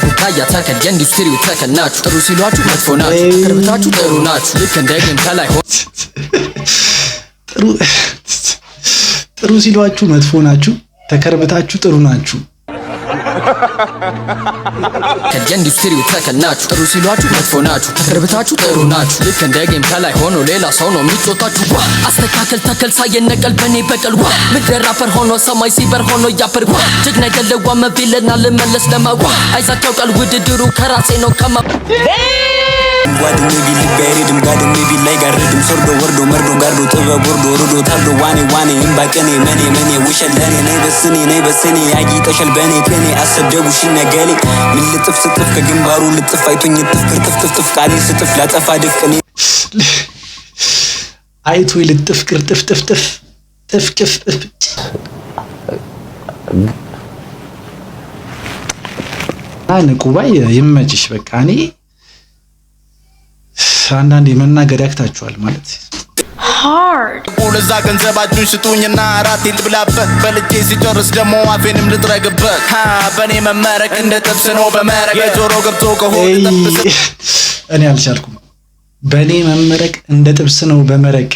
ቡቃያ ተከል የኢንዱስትሪው ተከል ናችሁ ጥሩ ሲሏችሁ መጥፎ ናችሁ ቅርብታችሁ ጥሩ ናችሁ ልክ እንደ ግን ከላይ ጥሩ ሲሏችሁ መጥፎ ናችሁ ተከርብታችሁ ጥሩ ናችሁ ከኢንዱስትሪው ተከል ናችሁ ጥሩ ሲሏችሁ መጥፎ ናችሁ ቅርብታችሁ ጥሩ ናችሁ ልክ እንደ ግን ከላይ ሆኖ ሌላ ሰው ነው የሚጮታችሁ አስተካከል ተከል ሳይነቀል በኔ በቀል ምድር ራፐር ሆኖ ሰማይ ሲበር ሆኖ ያፈር ጀግና ገለዋ መቢልና ልመለስ ለማዋ አይዛቸው ቃል ውድድሩ ከራሴ ነው ከማ ጓደኞ ቢልጋይሪድም ጋደም ቢላይ ጋርድም ሰርዶ ወርዶ መርዶ ጋርዶ ጥበብ ወርዶ ወርዶ ታርዶ ዋኔ እምባቀኔ መኔ ውሸለኔ ነይ በስኔ ያጊጠሻል በኔ ከኔ አሰደቡሽ ነገሌ ምን ልጥፍ ስጥፍ ከግንባሩ ልጥፍ አይቶኝ ጥፍ ክርጥፍ ቃል ስጥፍ ላጠፋ ድፍቅኔ አይቶኝ ልጥፍ ክርጥፍ ጥፍቅፍ ንቁባይ ይመችሽ በቃ እኔ አንዳንዴ መናገር ያክታችኋል ማለት hard ለዛ ገንዘባችሁን ስጡኝና አራት ልብላበት በልጄ ሲጨርስ ደሞ አፌንም ልጥረግበት በኔ መመረቅ እንደ ጥብስ ነው በመረቅ የጆሮ ገብቶ ከሆነ ጥብስ እኔ አልቻልኩም በኔ መመረቅ እንደ ጥብስ ነው በመረቅ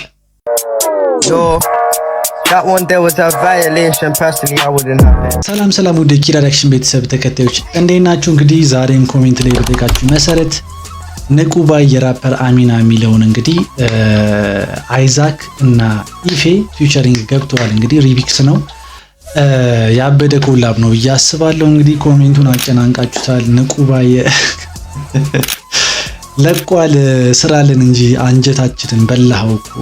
ሰላም ውድ ኪራ ዳክሽን ቤተሰብ ተከታዮች እንዴት ናችሁ እንግዲህ ዛሬም ኮሜንት ላይ በተካችሁ መሰረት ንቁባይ የራፐር አሚና የሚለውን እንግዲህ አይዛክ እና ኢፌ ፊውቸሪንግ ገብተዋል እንግዲህ ሪሚክስ ነው ያበደ ኮላብ ነው ብዬ አስባለሁ እንግዲህ ኮሜንቱን አጨናንቃችሁታል ንቁባይ ለቋል ስራልን እንጂ አንጀታችንን በላው እኮ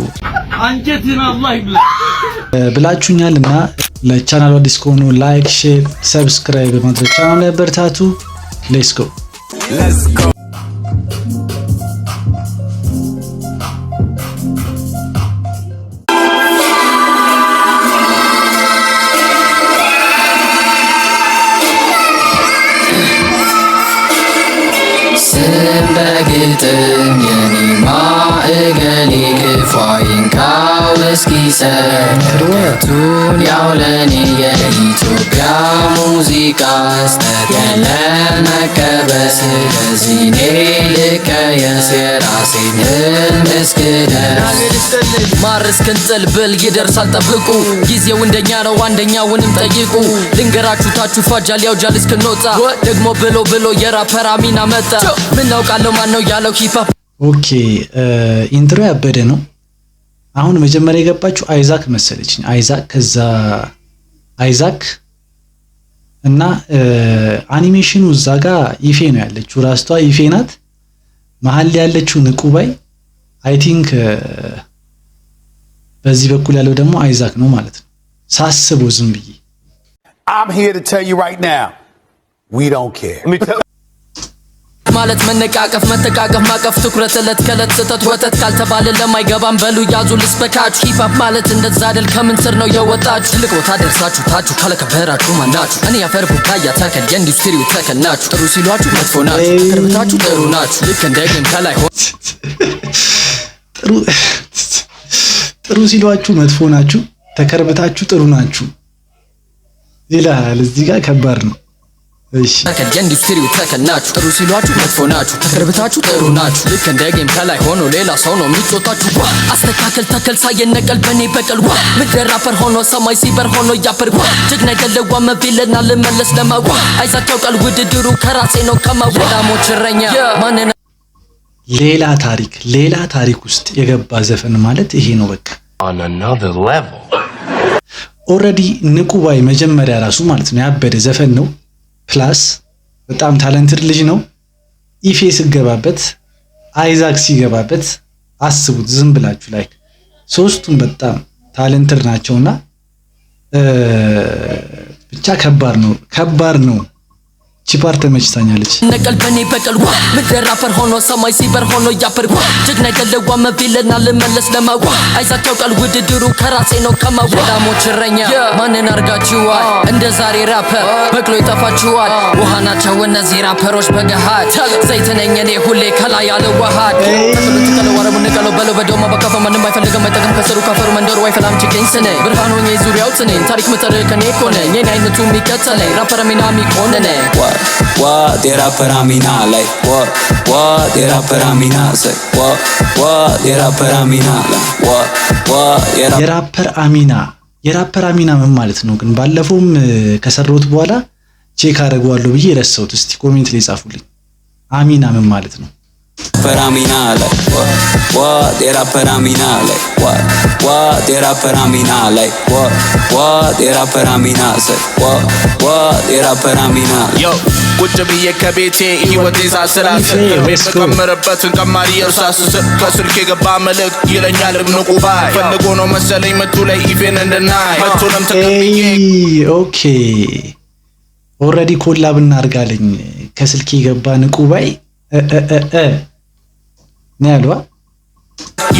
አንጀትን አላህ ይብላ ብላችሁኛልና ለቻናሉ አዲስ ከሆኑ ላይክ ሼር ሰብስክራይብ ማድረግ ቻናሉ ያበርታቱ ሌትስ ጎ በግጥም የኔ ማዕገሌ ክፋይን ካውስኪ ሰርቱን ያውለኔ የኢትዮጵያ ሙዚቃ ስተገለ መቀበስ ለዚኔ ልቀየስ የራሴን እስክደርስ ማርስ ክንጥል ብል ይደርሳል ጠብቁ ጊዜው እንደኛ ነው አንደኛውንም ጠይቁ ልንገራችሁ ታችሁ ፋጃል ያውጃል እስክንወጣ ደግሞ ብሎ የራፐር አሚና መጣ ምን አውቃለሁ ማን ነው ያለው ሂፕ ኦኬ ኢንትሮ ያበደ ነው አሁን መጀመሪያ የገባችሁ አይዛክ መሰለችኝ ከዛ አይዛክ እና አኒሜሽኑ እዛ ጋር ኢፌ ነው ያለችው ራስቷ ኢፌ ናት መሃል ያለችው ንቁባይ አይ ቲንክ በዚህ በኩል ያለው ደግሞ አይዛክ ነው ማለት ነው ሳስበው ዝም ብዬ I'm here to tell you right now we don't care ማለት መነቃቀፍ መተቃቀፍ ማቀፍ ትኩረት እለት ከለት ስተት ወተት ካልተባለ ለማይገባም በሉ ያዙ ልስበካችሁ ሂፕ ማለት እንደዛ አይደል ከምን ስር ነው የወጣችሁ ትልቅ ቦታ ደርሳችሁ ታችሁ ካለከበራችሁ ማናችሁ እኔ ያፈር ቡቃያ ተከል የኢንዱስትሪው ተከል ናችሁ ጥሩ ሲሏችሁ መጥፎ ናችሁ ቅርብታችሁ ጥሩ ናችሁ ልክ እንደ ግን ከላይ ጥሩ ሲሏችሁ መጥፎ ናችሁ ተከርብታችሁ ጥሩ ናችሁ ይላል እዚህ ጋር ከባድ ነው እሺ ተከል የኢንዱስትሪው ተከል ናችሁ ጥሩ ሲሏችሁ መጥፎ ናችሁ ቅርብታችሁ ጥሩ ናችሁ ልክ እንደ ጌም ከላይ ሆኖ ሌላ ሰው ነው የሚጮታችሁ አስተካከል ተከል ሳይነቀል በኔ በቀል ምድር ራፐር ሆኖ ሰማይ ሲበር ሆኖ ያፈር ጀግና ገለዋ መቢልና ልመለስ ለማዋ አይዛቸው ቃል ውድድሩ ከራሴ ነው ከማወዳሞች እረኛ ማንና ሌላ ታሪክ ውስጥ የገባ ዘፈን ማለት ይሄ ነው በቃ on another level ኦሬዲ ንቁባይ መጀመሪያ ራሱ ማለት ነው ያበደ ዘፈን ነው ፕላስ በጣም ታለንትድ ልጅ ነው ኢፌ ሲገባበት አይዛክ ሲገባበት አስቡት ዝም ብላችሁ ላይክ ሶስቱም በጣም ታለንትድ ናቸውና ብቻ ከባድ ነው ቺፓርት ተመችታኛለች ነቀል በኔ በቀል ምድር ራፐር ሆኖ ሰማይ ሲበር ሆኖ ያፈር ጀግና ገለዋ መቢልና ልመለስ ለማዋ አይዛቸው ቃል ውድድሩ ከራሴ ነው ከማወዳሞች እረኛ ማንን አርጋችኋል እንደ ዛሬ ራፐር በቅሎ ይጠፋችኋል ውሃ ናቸው እነዚህ ራፐሮች በገሃድ ዘይት ነኝ እኔ ሁሌ ከላይ ያለ ዋሃድ ተለወረቡ ንቀለው በለው በደማ በከፋ ማንም አይፈልግም አይጠቅም ከስሩ ካፈሩ መንደሩ አይፈላም ችግኝ ስኔ ብርሃን ሆኜ ዙሪያው ስኔ ታሪክ ምጥር ከኔ ኮነ የኔ አይነቱ የሚከተለኝ ራፐር አሚና የሚቆነነ what the rapper Amina like what the rapper Amina say what the rapper Amina like what የራፐር አሚና ምን ማለት ነው ግን ባለፈውም ከሰሩት በኋላ ቼክ አደርገዋለሁ ብዬ ረሳሁት እስቲ ኮሜንት ላይ ጻፉልኝ አሚና ምን ማለት ነው Amina like what the rapper Amina like what the rapper Amina like what the rapper Amina say what the rapper Amina yo ቁጭ ብዬ ከቤቴ ህይወቴ ሳስራት በከመረበትን ቀማሪ እርሳስ ከስልኬ ገባ መልእክት ይለኛል ንቁ ባይ ፈልጎ ነው መሰለኝ መቱ ላይ ኢቬን እንደናይ መቱንም ተቀብዬ ኦኬ ኦሬዲ ኮላብ እናርጋለኝ ከስልኬ ገባ ንቁ ባይ ነያልዋ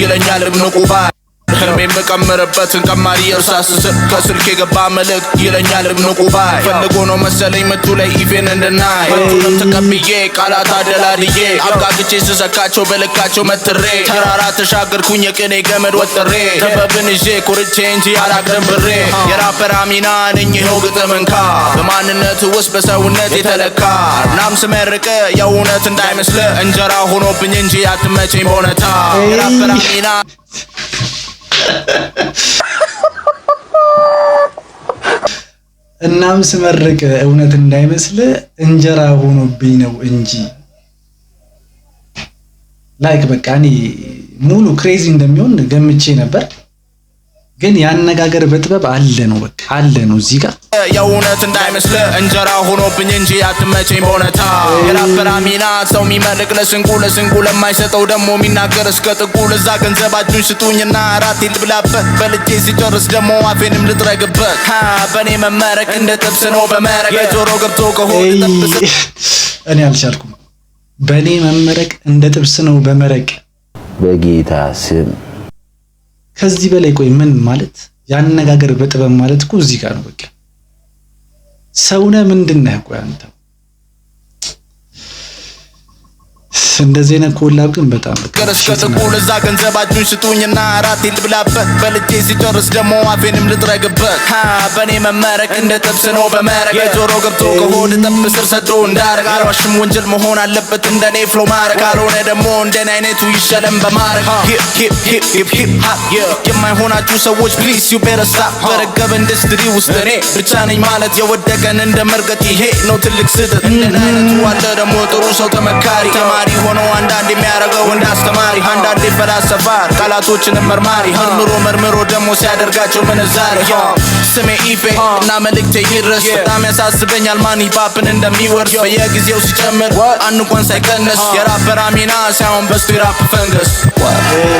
ይለኛል ንቁ ባይ ህልሜን በቀመረበትን ቀማሪ እርሳስ ከስልኬ ገባ መልእክት ይለኛል ንቁ ባይ ፈልጎ ነው መሰለኝ መቱ ላይ ኢቬን እንደናይ መቱንም ተቀብዬ ቃላት አደላድዬ አብቃቅቼ ስሰካቸው በልካቸው መትሬ ተራራ ተሻገርኩኝ የቅኔ ገመድ ወጥሬ ጥበብን ይዤ ኮርቼ እንጂ አላቅርም ብሬ የራፐር አሚና ነኝ ይኸው ግጥምንካ በማንነት ውስጥ በሰውነት የተለካ ናም ስመርቅ የእውነት እንዳይመስል እንጀራ ሆኖብኝ እንጂ አትመቸኝ በእውነታ የራፐር አሚና እናም ስመርቅ እውነት እንዳይመስል እንጀራ ሆኖብኝ ነው እንጂ ላይክ በቃ እኔ ሙሉ ክሬዚ እንደሚሆን ገምቼ ነበር ግን ያነጋገር በጥበብ አለ ነው በቃ አለ ነው እዚህ ጋር የእውነት እንዳይመስል እንጀራ ሆኖብኝ እንጂ አትመቸኝ በእውነታ የራፐር አሚና ሰው የሚመርቅ ለስንቁ ለማይሰጠው ደግሞ የሚናገር እስከ ጥጉ ለዛ ገንዘባችሁን ስጡኝና አራት ልብላበት በልጄ ሲጨርስ ደግሞ አፌንም ልጥረግበት በእኔ መመረቅ እንደ ጥብስ ነው በመረቅ የጆሮ ገብቶ ከሆነ ጥብስ እኔ አልቻልኩም በእኔ መመረቅ እንደ ጥብስ ነው በመረቅ በጌታ ስም ከዚህ በላይ ቆይ ምን ማለት ያነጋገር በጥበብ ማለት እኮ እዚህ ጋር ነው በቃ ሰውነ ምንድነህ ቆይ አንተ እንደዚህ ነው ኮላብ ግን በጣም ከረስከተቁ ለዛ ገንዘባችሁን ስጡኝና አራት ልብላበት በልጄ ሲጨርስ ደግሞ አፌንም ልጥረግበት በእኔ መመረቅ እንደ ጥብስ ነው በመረቅ የጆሮ ገብቶ ከሆድ ጥብ ስር ሰዶ እንዳረግ አልዋሽም ወንጀል መሆን አለበት እንደኔ ፍሎ ማረግ ካልሆነ ደግሞ እንደኔ አይነቱ ይሸለም በማረግ ሂፕ የማይሆናችሁ ሰዎች ፕሊዝ ዩ ቤተር ስታፕ በረገበ ኢንዱስትሪ ውስጥ እኔ ብቻ ነኝ ማለት የወደቀን እንደ መርገጥ ይሄ ነው ትልቅ ስህተት እንደኔ አይነቱ አለ ደግሞ ጥሩ ሰው ተመካሪ ተማሪ ሆኖ አንዳንድ የሚያረገው እንዳስተማሪ አንዳንድ ፈላሰፋር ቃላቶችን መርማሪ መርምሮ ደግሞ ሲያደርጋቸው ምንዛሬ ስሜ ኢፌ እና መልእክቴ ይድረስ በጣም ያሳስበኛል ማን ሂፓፕን እንደሚወርስ በየጊዜው ሲጨምር አንኳን ሳይቀንስ የራፐር አሚና ሳይሆን በስቱ የራፕ ፈንገስ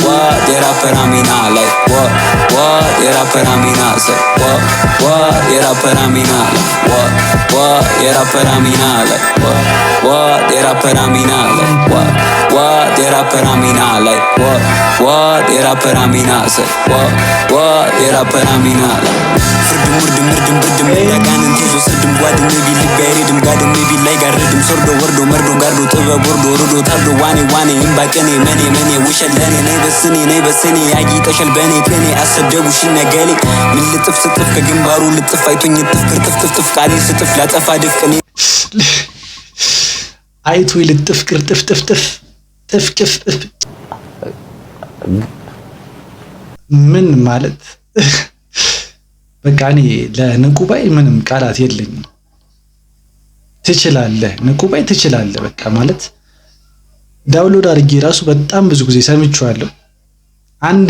what the rapper Amina like what the rapper Amina say what the rapper Amina like what the rapper Amina like what the rapper Amina like what the rapper Amina like what the rapper Amina say what the rapper Amina like ፍርድም ያጋንን ይዞ ስርድም ጓድም ቢል ቢያይድም ጋድም ቢል ላይ ጋርድም ሰርዶ ወርዶ መርዶ ጋርዶ ጥበብ ወርዶ ርዶ ታርዶ ዋኔ እምባቀኔ መኔ ውሸለኔ ነይ በስኔ ያጊጠሻል በኔ ከኔ አሰደቡሽ ነገሌ ምን ልጥፍ ስጥፍ ከግንባሩ ልጥፍ አይቶኝ ጥፍ ቅርጥፍ ቃሌ ስጥፍ ላጠፋ ድፍቅኔ አይቶ ልጥፍ ቅርጥፍ ጥፍቅፍ ምን ማለት በቃ እኔ ለንቁባይ ምንም ቃላት የለኝም ትችላለህ ንቁባይ ትችላለህ በቃ ማለት ዳውንሎድ አድርጌ ራሱ በጣም ብዙ ጊዜ ሰምቼዋለሁ አንድ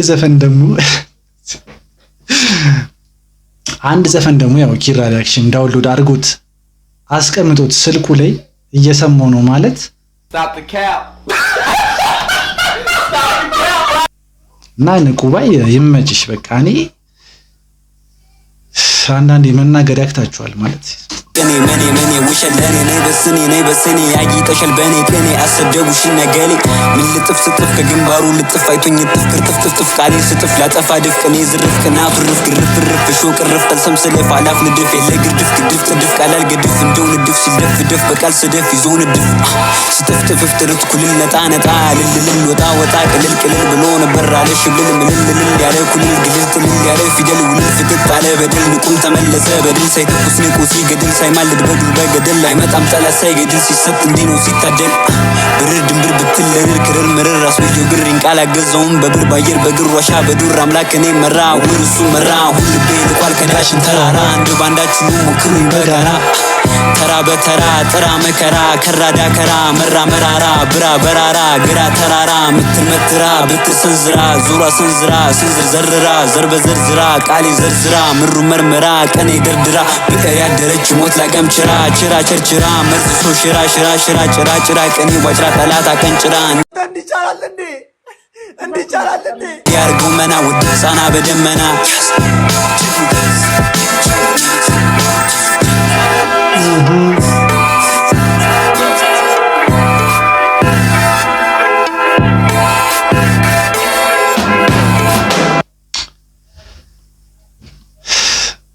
ዘፈን ደግሞ ያው ኪራ ሪአክሽን ዳውንሎድ አድርጎት አስቀምጦት ስልኩ ላይ እየሰማው ነው ማለት እና ንቁባይ ይመችሽ በቃ እኔ አንዳንዴ መናገር ያክታችኋል ማለት መኔ ውሸለኔ ነይ በስኔ ያጊጠሻል በኔ ከኔ አሰደቡሽ ነገሌ ምን ልጥፍ ስጥፍ ከግንባሩ ልጥፍ አይቶኝ ጥፍ ቅርጥፍ ቃሌ ስጥፍ ላጠፋ ድፍቅኔ ዝርፍ ቅና ፍርፍ ግርፍ ሾ ቅርፍ ጠልሰም ስለፍ አላፍ ንድፍ የለ ግድፍ ጥድፍ ቃላል ገድፍ እንደው ንድፍ ሲደፍ በቃል ስደፍ ይዞ ንድፍ ስጥፍ ጥፍፍ ጥርት ኩልል ነጣ ልልል ወጣ ቅልል ብሎ ነበር አለ ሽብል ምልል ያለ ኩልል ግልል ያለ ፊደል ውልል ፍጥጥ አለ በድል ንቁም ተመለሰ በድል ሳይተኩስ ንቁ ሲገድል ሳይማልድ በዱር በገደል አይመጣም ጠላት ሳይገድል ሲሰጥ እንዲህ ነው ሲታደል ብርር ድንብር ብትለርር ክርር ምርር ራስ ልዩ ግሪን ቃል አገዛውም በብር ባየር በግር ዋሻ በዱር አምላክ እኔ መራ ውርሱ መራ ሁሉ ልኳል ከዳሽን ተራራ አንድ ባንዳችሁ ሞክሩኝ በጋራ ተራ በተራ ጥራ መከራ ከራዳ ከራ መራ መራራ ብራ በራራ ግራ ተራራ ምትር መትራ ብትር ሰንዝራ ዙራ ሰንዝራ ሰንዝር ዘርራ ዘር በዘርዝራ ቃሌ ዘርዝራ ምሩ መርመራ ቀኔ ደርድራ ብዕር ያደረች ሞት ላቀም ችራ ችራ ቸርችራ መርዝሶ ሽራ ሽራ ሽራ ጭራ ጭራ ቀኔ ዋጭራ ጠላት አቀንጭራ እንዲቻላል ያርገው መና ውድ ህፃና በደመና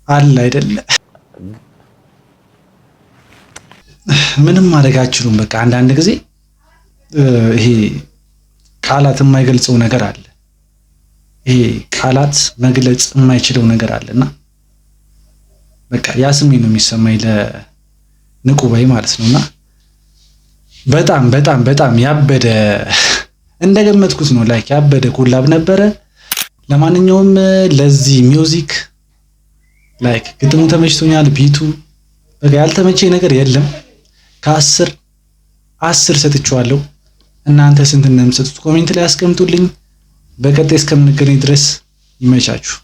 አለ አይደለ ምንም ማድረግ አትችሉም። በቃ አንዳንድ ጊዜ ይሄ ቃላት የማይገልጸው ነገር አለ። ይሄ ቃላት መግለጽ የማይችለው ነገር አለና በቃ ያ ስሜት ነው የሚሰማኝ ለንቁባይ ማለት ነውና በጣም በጣም በጣም ያበደ እንደገመትኩት ነው። ላይክ ያበደ ኮላብ ነበረ። ለማንኛውም ለዚህ ሚውዚክ ላይክ ግጥሙ ተመችቶኛል። ቢቱ በቃ ያልተመቸኝ ነገር የለም። ከ10 ሰጥቼዋለሁ። እናንተ ስንት እንደምትሰጡት ኮሜንት ላይ አስቀምጡልኝ። በቀጣይ እስከምንገናኝ ድረስ ይመቻችሁ።